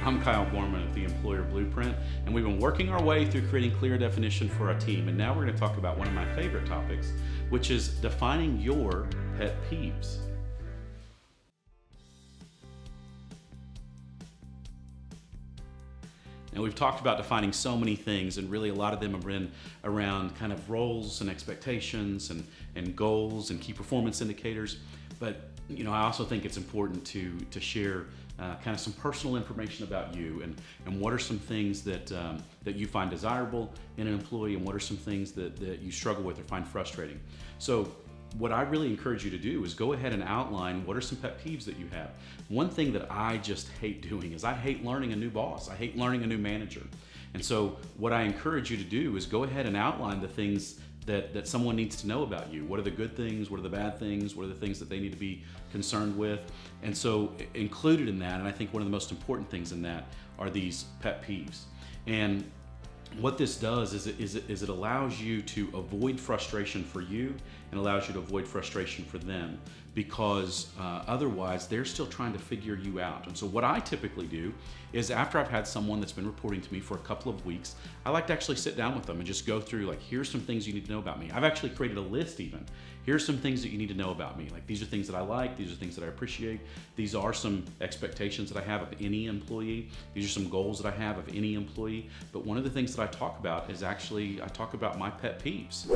I'm Kyle Gorman of the Employer Blueprint, and we've been working our way through creating clear definition for our team. And now we're going to talk about one of my favorite topics, which is defining your pet peeves. Now, we've talked about defining so many things, and really a lot of them have been around kind of roles and expectations and goals and key performance indicators. But I also think it's important to share kind of some personal information about you and what are some things that you find desirable in an employee, and what are some things that you struggle with or find frustrating. So what I really encourage you to do is go ahead and outline what are some pet peeves that you have. One thing that I just hate doing is I hate learning a new boss. I hate learning a new manager. And so what I encourage you to do is go ahead and outline the things that someone needs to know about you. What are the good things? What are the bad things? What are the things that they need to be concerned with? And so included in that, and I think one of the most important things in that, are these pet peeves. And what this does is it allows you to avoid frustration for you and allows you to avoid frustration for them, because otherwise they're still trying to figure you out. And so what I typically do is, after I've had someone that's been reporting to me for a couple of weeks, I like to actually sit down with them and just go through, like, here's some things you need to know about me. I've actually created a list even. Here's some things that you need to know about me. Like, these are things that I like, these are things that I appreciate, these are some expectations that I have of any employee, these are some goals that I have of any employee. But one of the things that I talk about is actually, I talk about my pet peeves.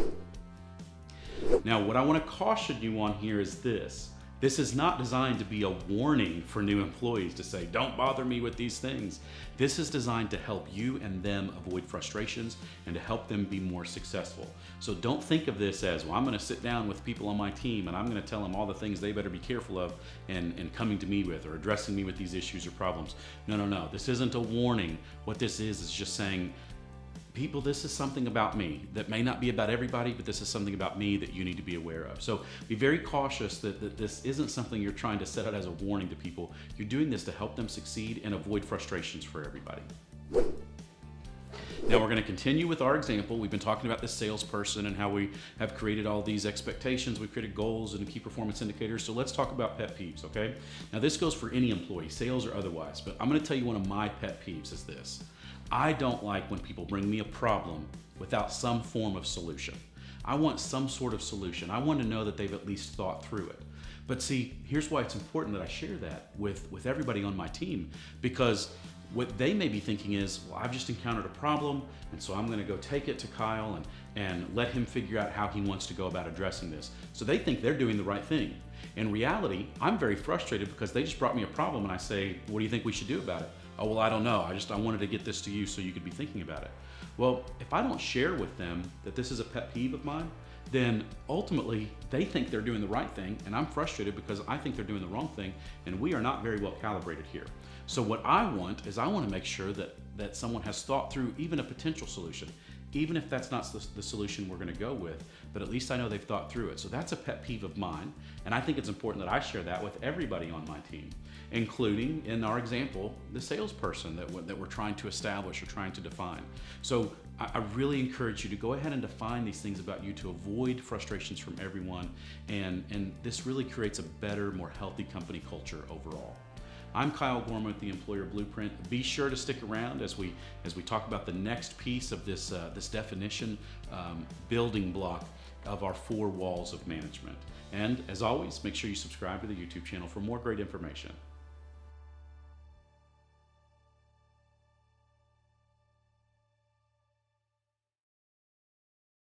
Now, what I want to caution you on here is this. This is not designed to be a warning for new employees to say, don't bother me with these things. This is designed to help you and them avoid frustrations and to help them be more successful. So don't think of this as, well, I'm going to sit down with people on my team and I'm going to tell them all the things they better be careful of and coming to me with, or addressing me with these issues or problems. No. This isn't a warning. What this is just saying, people, this is something about me that may not be about everybody, but this is something about me that you need to be aware of. So be very cautious that this isn't something you're trying to set out as a warning to people. You're doing this to help them succeed and avoid frustrations for everybody. Now we're going to continue with our example. We've been talking about this salesperson and how we have created all these expectations. We've created goals and key performance indicators. So let's talk about pet peeves, okay? Now this goes for any employee, sales or otherwise, but I'm going to tell you one of my pet peeves is this. I don't like when people bring me a problem without some form of solution. I want some sort of solution. I want to know that they've at least thought through it. But see, here's why it's important that I share that with everybody on my team, because what they may be thinking is, well, I've just encountered a problem, and so I'm going to go take it to Kyle and let him figure out how he wants to go about addressing this. So they think they're doing the right thing. In reality, I'm very frustrated because they just brought me a problem and I say, what do you think we should do about it? Oh, well, I don't know. I wanted to get this to you so you could be thinking about it. Well, if I don't share with them that this is a pet peeve of mine, then ultimately they think they're doing the right thing, and I'm frustrated because I think they're doing the wrong thing, and we are not very well calibrated here. So what I want to make sure that someone has thought through even a potential solution, even if that's not the solution we're going to go with, but at least I know they've thought through it. So that's a pet peeve of mine, and I think it's important that I share that with everybody on my team, including, in our example, the salesperson that we're trying to establish or trying to define. So I really encourage you to go ahead and define these things about you to avoid frustrations from everyone, and this really creates a better, more healthy company culture overall. I'm Kyle Gorman with the Employer Blueprint. Be sure to stick around as we talk about the next piece of this definition building block of our 4 walls of management. And as always, make sure you subscribe to the YouTube channel for more great information.